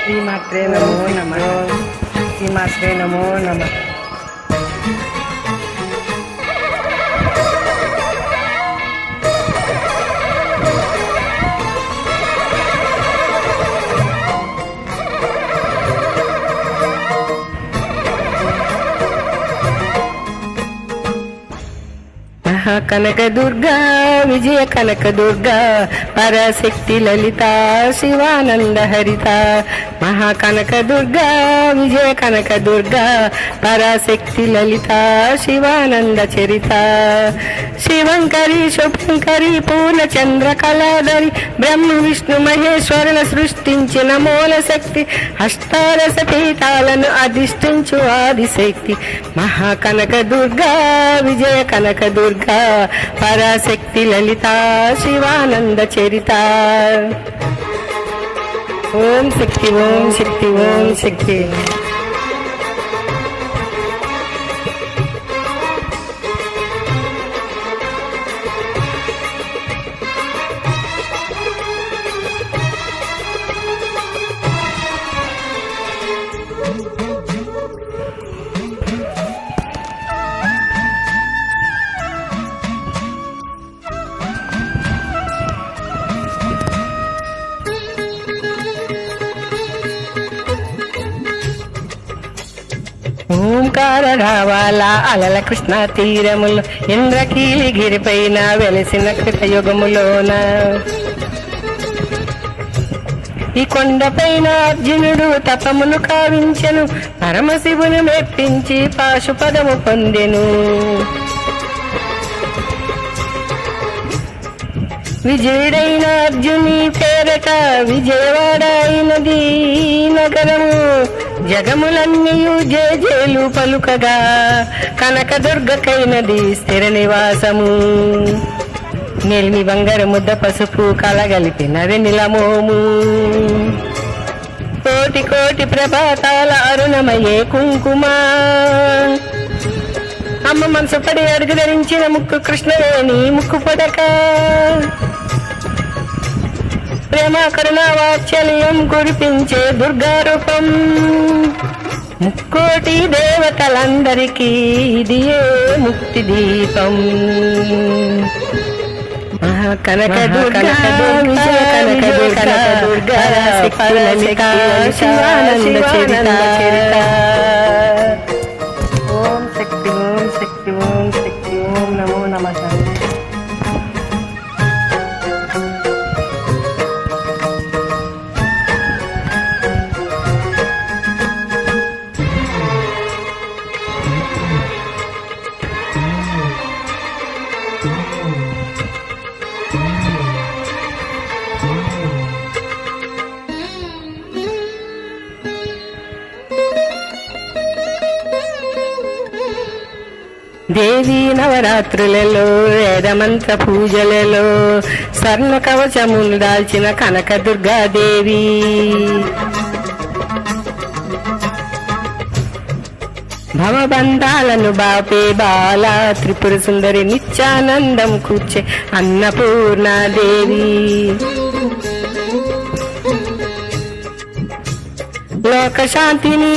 శ్రీమాత్రే నమో నమః. శ్రీమాత్రే నమో నమః. కనక దుర్గా విజయ కనక దుర్గా పరాశక్తి లలిత శివానంద హరిత. మహాకనక దుర్గా విజయ కనక దుర్గా పరాశక్తి లలిత శివానంద చరిత. శివంకరి శుభంకరి పూర్ణ చంద్ర కళాధరి బ్రహ్మ విష్ణు మహేశ్వరుల సృష్టించిన మూల శక్తి అష్టాదశ పీఠాలను అధిష్ఠించు ఆదిశక్తి. మహాకనక దుర్గా విజయ కనక దుర్గా పరాశక్తి లలిత శివానంద చరిత. ఓం శక్తి ఓం శక్తి ఓం శక్తి. ఓంకార రావాల అలల కృష్ణ తీరములు ఇంద్రకీలి గిరిపైన వెలిసిన కృతయుగములోన ఈ కొండపైన అర్జునుడు తపమును కావించెను పరమశివుని మెప్పించి పాశుపదము పొందెను. విజయుడైన అర్జుని పేరట విజయవాడ అయినది నగరము. జగములన్నీయు జేజేలు పలుకగా కనకదుర్గకైనది స్థిర నివాసము. నెల్మి బంగారు ముద్ద పసుపు కలగలిపిన వెన్నెలమోము. కోటి కోటి ప్రభాతాల అరుణమయే కుంకుమ. అమ్మ మనసు పడి అడుగు ధరించిన ముక్కు కృష్ణవేణి ముక్కు పొడక. ప్రేమ కరుణ వాత్సల్యం కురిపించే దుర్గారూపం. ముక్కోటి దేవతలందరికీ ఇది ముక్తి దీపం. కనక దుర్గా విజయ కనక దుర్గా శివానంద చరిత. ఓం శక్తి ఓం శక్తి ఓం శక్తి ఓం నమో నమః. దేవీ నవరాత్రులలో వేదమంత్ర పూజలలో స్వర్ణ కవచమును దాల్చిన కనక దుర్గాదేవి. భవబంధాలను బాపే బాల త్రిపుర సుందరి నిత్యానందం కూర్చే అన్నపూర్ణాదేవి. లోకశాంతిని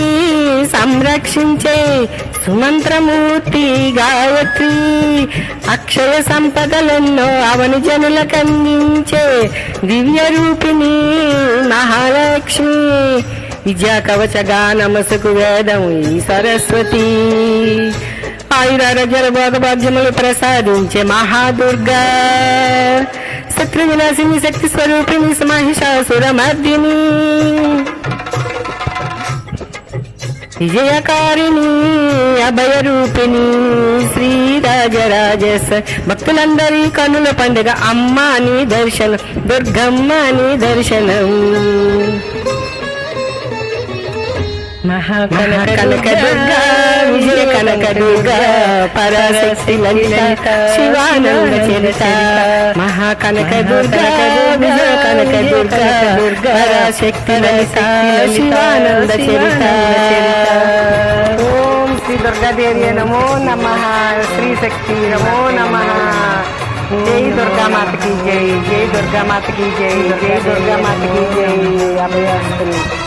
సంరక్షించే సుమంత్రమూర్తి గాయత్రి. అక్షయ సంపదలెన్నో అవని జనులకు అందించే దివ్య రూపిణి మహాలక్ష్మి. విద్యా కవచ గానమసుకు వేదం ఈ సరస్వతి. ఆయురారోగ్య భోగభాగ్యములు ప్రసాదించే మహాదుర్గా. శత్రు వినాశిని శక్తి స్వరూపిణి మహిషాసుర మర్దిని. విజయకారిణి అభయరూపిణి శ్రీ రాజరాజేశ. భక్తులందరి కనుల పండుగ అమ్మ నీ దర్శనం దుర్గమ్మ నీ దర్శనం. మహాకనక దుర్గా విజయ కనక దుర్గా పరాశక్తి లలిత శివానంద చరిత. మహాకనక దుర్గా విజయ కనక దుర్గా పరాశక్తి లలిత శివానంద చరిత. ఓం శ్రీ దుర్గాదేవి నమో నమః. శ్రీ శక్తి నమో నమః. జై దుర్గా మాత की जय. जय दुर्गा माता की जय. जय दुर्गा माता की जय. अभयास्त्री.